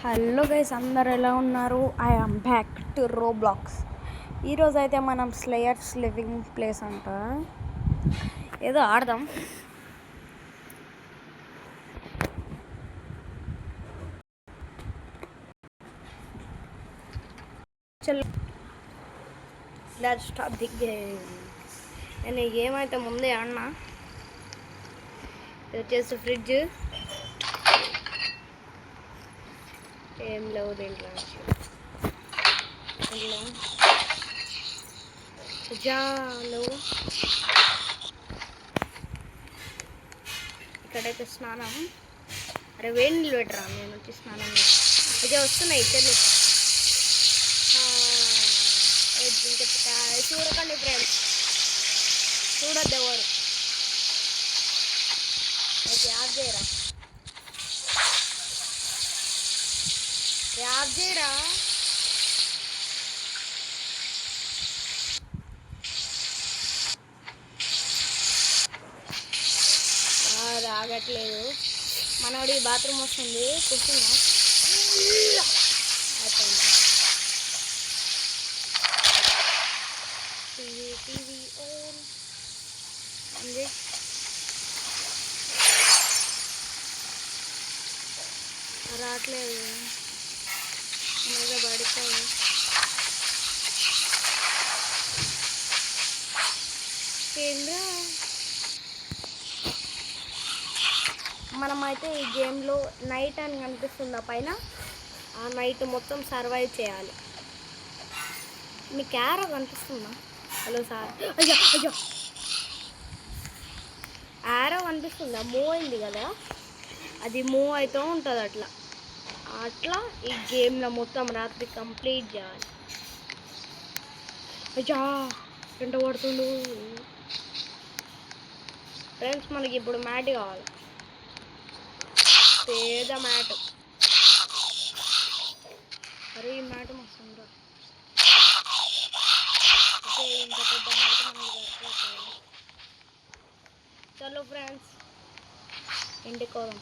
Hello guys, అందరు ఎలా ఉన్నారు? I am back to Roblox. ఈరోజు అయితే మనం స్లేయర్స్ లివింగ్ ప్లేస్ అంట ఏదో ఆడదాం. Let's start the game. నేను ఈ గేమ్ అయితే ముందే ఆడినా. ఇది వచ్చేసి ఫ్రిడ్జ్, ఏం లేవు దీంట్లో. ఇక్కడైతే స్నానం. అరే వేడి నీళ్ళు పెట్టరా, నేను వచ్చి స్నానం అయితే వస్తున్నాయి. చెల్లు చూడకండి ఫ్రెండ్స్, చూడద్దు ఎవరు. ఓకే, ఆఫ్ చేయరా, ఆఫ్ చేయరా. రాగట్లేదు. మనోడి బాత్రూమ్ వస్తుంది, కూర్చున్నా. టీవీ ఆన్ ఉంది. రావట్లేదు, మీద పడిపోయి. ఏంద్రా, మనమైతే ఈ గేమ్లో నైట్ అని కనిపిస్తుంది పైన. ఆ నైట్ మొత్తం సర్వైవ్ చేయాలి. మీకు యారో కనిపిస్తుందా? హలో సార్, అయ్యా అయ్యా, యారో కనిపిస్తుందా? మూవ్ అయింది కదా, అది మూవ్ అవుతూ ఉంటుంది. అట్లా ఈ గేమ్లో మొత్తం రాత్రి కంప్లీట్ చేయాలి. అయ్యా, ఎంట పడుతుండు ఫ్రెండ్స్. మనకి ఇప్పుడు మ్యాట్ కావాలి, పేద మ్యాట్. అరే ఈ మ్యాట్ మస్తుందా. ఓకే, ఇంత పెద్ద మ్యాట్ మనకి సరిపోతుంది. చలో ఫ్రెండ్స్, ఇంటికోదాం.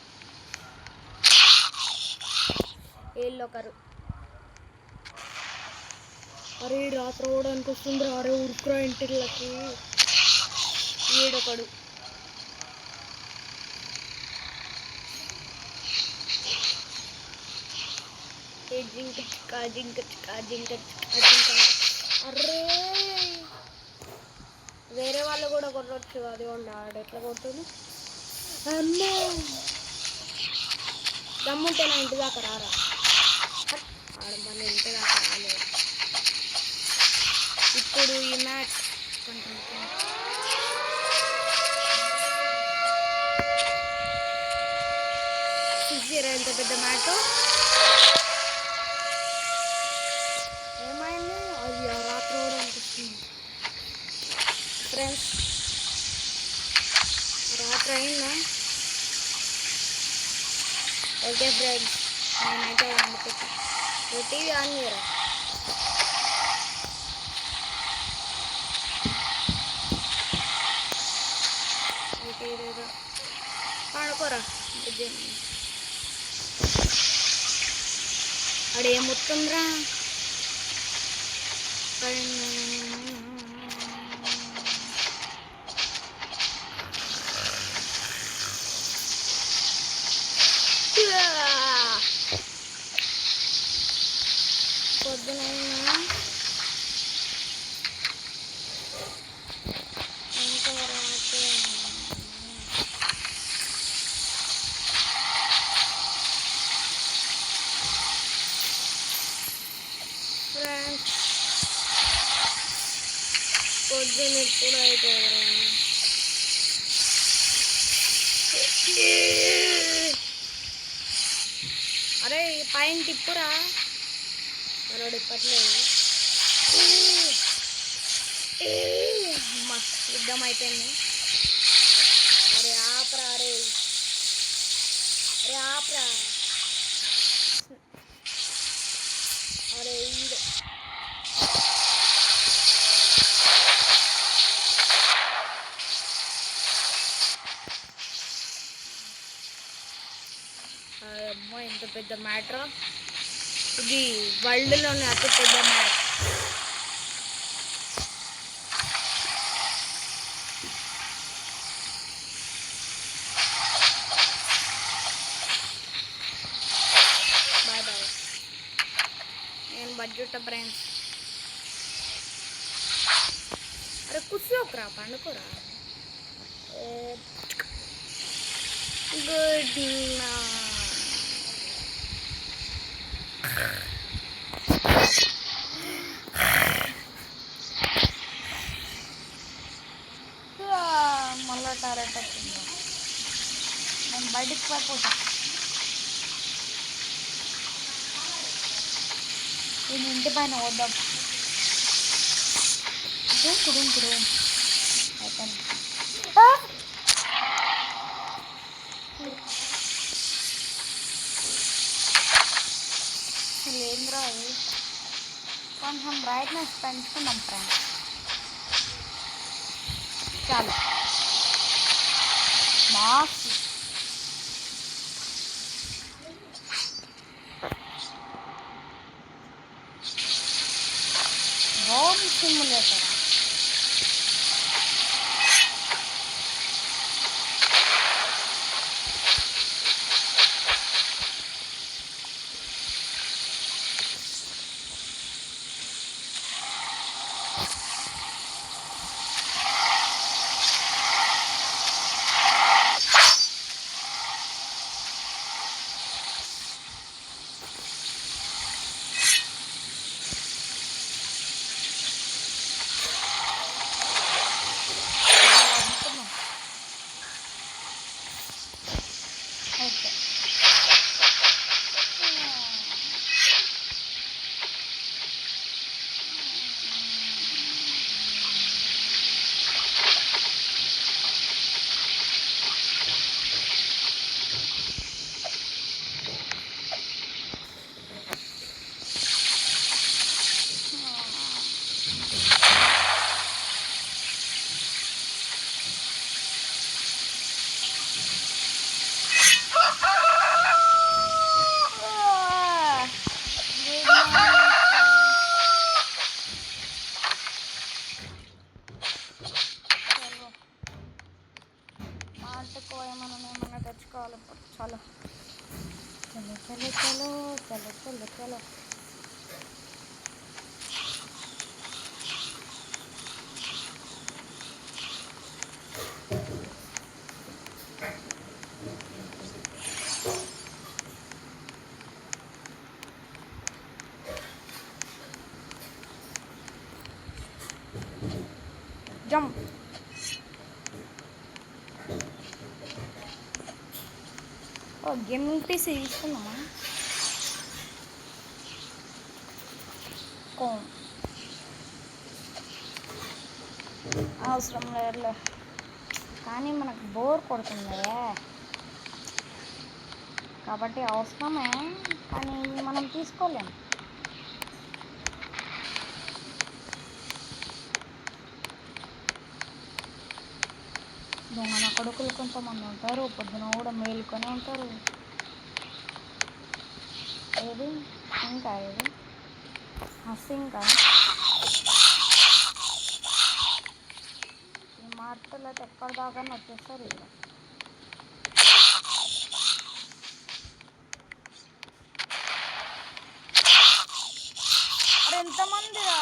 ఏళ్ళొకరు. అరే రాత్రి అవడానికి వస్తుంది. అరే ఉరుకురా ఇంటికి. ఈడొకడు. జింక చిక్క జింక చిక్క జింక చిక్క జింక. అరే వేరే వాళ్ళు కూడా కొట్టవచ్చు. అది ఆడ ఎట్లా కొడుతుంది. అమ్మో, దమ్ముంటే నా ఇంటి దాకా రారా. ఆడ మన ఇంటి దాకా రాలేదు. ఇప్పుడు ఈ మ్యాచ్ ఎంత పెద్ద మ్యాట్. ఏమైంది? అది రాత్రి కూడా అనిపిస్తుంది ఫ్రెండ్స్. రాత్రి అయిందా? ఓకే ఫ్రెండ్స్, నేనైతే వండుకుంటాను. టీవీ ఆన్ చేయరా. ఓకే, ఇదేదో పడుకోరా. అడే మొత్తం రా. పొద్దునైనా ఇంకా రాత్రి. ఫ్రెండ్స్, పొద్దున ఎప్పుడు అయితే అరే పైన తిప్పురా. మనోడు ఇప్పట్లేదు. యుద్ధం అయిపోయింది. అరే ఆపరా, అరే ఆపరా. అరే ఈడు అమ్మో, ఎంత పెద్ద మ్యాటర్. ఇది వరల్డ్లోనే అతి పెద్ద మ్యాప్. Bye bye. నేను బడ్జెట్ ఫ్రెండ్స్. అరే కూర్చోకరా, పండుకోరా. గుడ్ మళ్ళా టారెట్ వచ్చిందా? నేను బయటికి పోతా. నేను ఇంటి పైన వద్దాం. కుడుం అయిపోయింది. ఏంద్రా అది? కొంచెం బ్రైట్నెస్ పెంచుకున్నాం ఫ్రెండ్స్. చాలు బాక్స్. Home simulator. ఓకే మాటకు ఏమన్నా తెచ్చుకోవాలి ఇప్పుడు. చలో చలో చలో చలో చలో చలో చలో. జంప్. గేమింగ్ పీసీ తీసుకున్నామా? అవసరం లేదులే, కానీ మనకు బోర్ కొడుతుంది కాబట్టి అవసరమే, కానీ మనం తీసుకోలేము. దొంగన కొడుకులు కొంతమంది ఉంటారు, పొద్దున కూడా మేలుకొని ఉంటారు. ఏది ఇంకా ఏది ఇంకా ఈ మార్పులు అయితే ఎక్కడ దాకా వచ్చేస్తారు. ఇక అరే ఎంతమందిరా?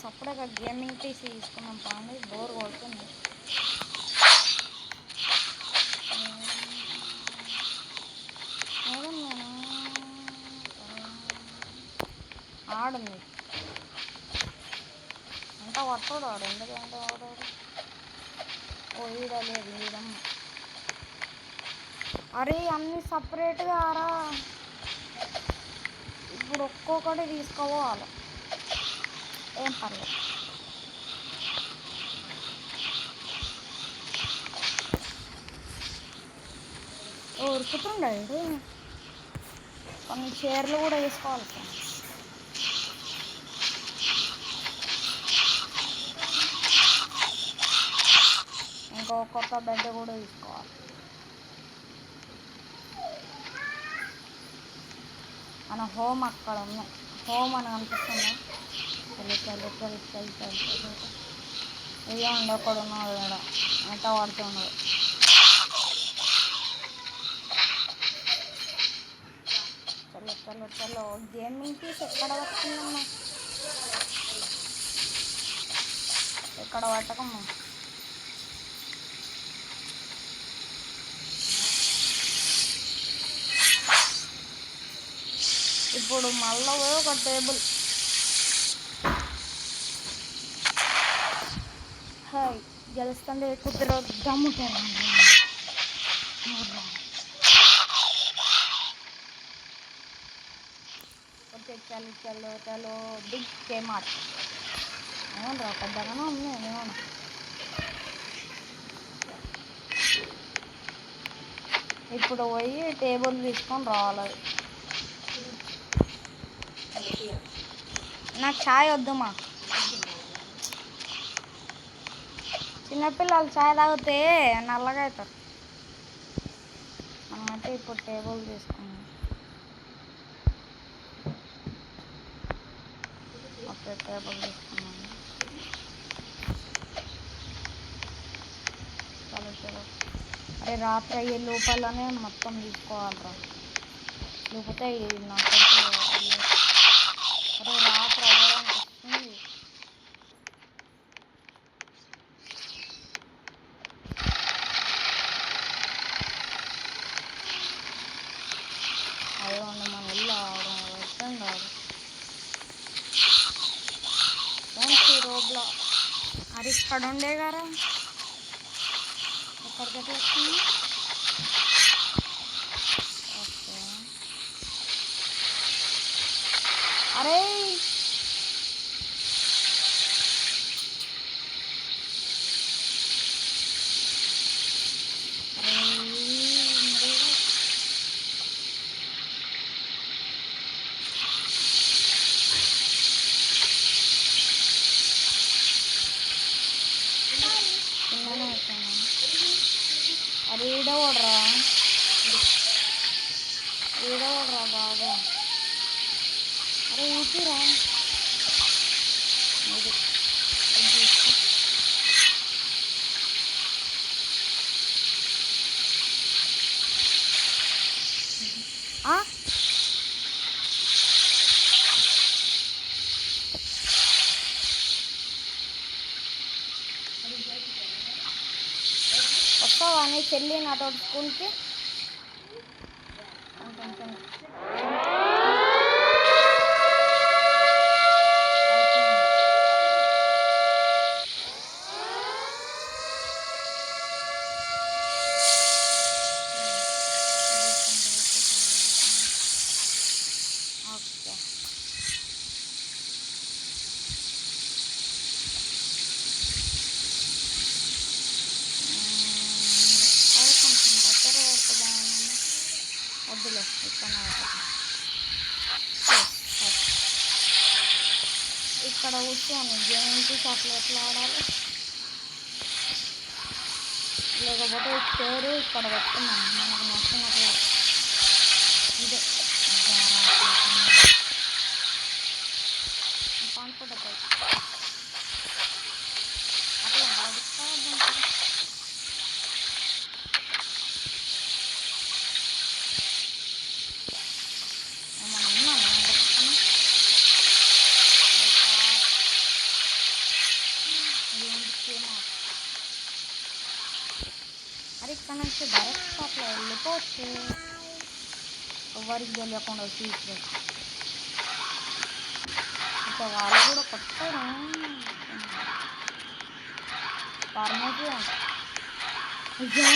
సపరేట్గా గేమింగ్ పీసీ తీసుకున్నాం కానీ బోర్ కొడుతుంది. ఆడుంది అంతా పట్టుకోడు ఆడు. ఎందుకంటే ఆడాడు ఈడలేదు ఈడమ్మ. అరే అన్నీ సపరేట్గా ఆరా. ఇప్పుడు ఒక్కొక్కటి తీసుకోవాలి, ఏం పర్లేదు. ఉరుకుతుండడు. కొన్ని చీరలు కూడా వేసుకోవాలి. ఇంకో కొత్త బెడ్ కూడా తీసుకోవాలి. మన హోమ్ అక్కడ ఉంది. హోమ్ అని అనిపిస్తుందా? అయ్యో ఉండకూడదు అంత పడుతున్నాడు. చలో గేమింగ్ పీస్ ఎక్కడ పట్టుకున్నామ్మా? ఎక్కడ పట్టకమ్మా. ఇప్పుడు మళ్ళీ ఒక టేబుల్. హాయ్ గెలుస్తుంది కుదిర దమ్ముతారు. ఓకే చలో బిగ్ కేమార్ట్ ఏమన్నా పెద్దగానే ఉంది. ఏమన్నా ఇప్పుడు పోయి టేబుల్ తీసుకొని రావాలి. నాకు ఛాయ్ వద్దుమా. చిన్నపిల్లలు ఛాయ్ తాగితే నల్లగా అవుతారు. మనమైతే ఇప్పుడు టేబుల్ తీసుకున్నాం. ఓకే టేబుల్ తీసుకున్నాము. చలో అరే రాత్రి అయ్యే లోపలనే మొత్తం తీసుకోవాలరా, లేకపోతే నాకు అరే రాత్రి అవ్వడానికి వస్తుంది. అదేమండి మన ఇల్లు పెట్టండి రోడ్లో. అది ఇక్కడ ఉండే కదా, ఎక్కడికి ఎట్లా వస్తుంది? ఓకే అరే చిన్ననే వచ్చాను. అది ఈడవడరా బాబా. అరే ఊపిరా వస్తావా నీ చెల్లి నాతో స్కూల్కి? వద్దులే ఇక్కడ కూర్చొని గేమ్కి అట్లా ఎట్లా ఆడాలి? లేకపోతే పేరు ఇక్కడ పెట్టుకున్నాను మనకు నచ్చినట్లు. ఇదే కాన్ఫర్ట్ అట్లా అది ఇక్కడ నుంచి డైరెక్ట్ అట్లా వెళ్ళిపోవచ్చు, ఎవరికి తెలియకుండా సీక్రెట్. ఇంకా వాళ్ళు కూడా కొట్టడం ఫార్మసీ అంట. అయ్యో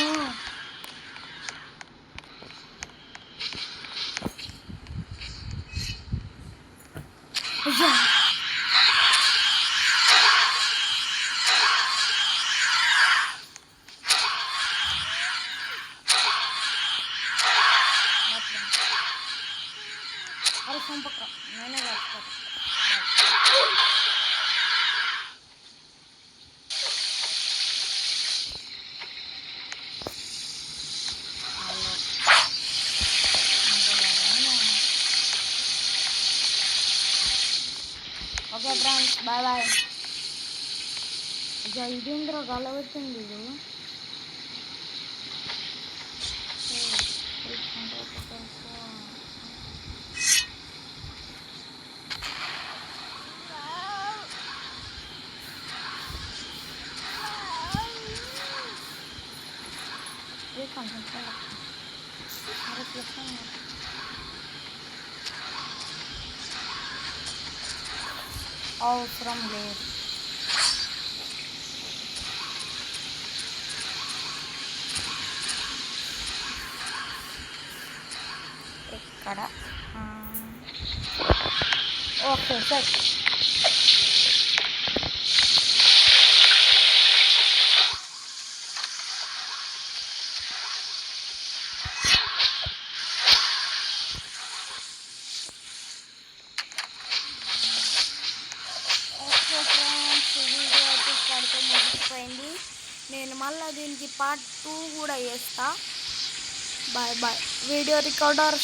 అరే సంపక నేనే వేస్తాను. Bye bye. ఇదేంద్ర గలవచ్చింది ఇది. అవసరం లేదు. ఇక్కడ ఓకే సార్. వీడియో అయితే ఇక్కడితో ముగిసిపోయింది. నేను మళ్ళీ దీనికి పార్ట్ 2 కూడా చేస్తా. Bye bye. Video recorder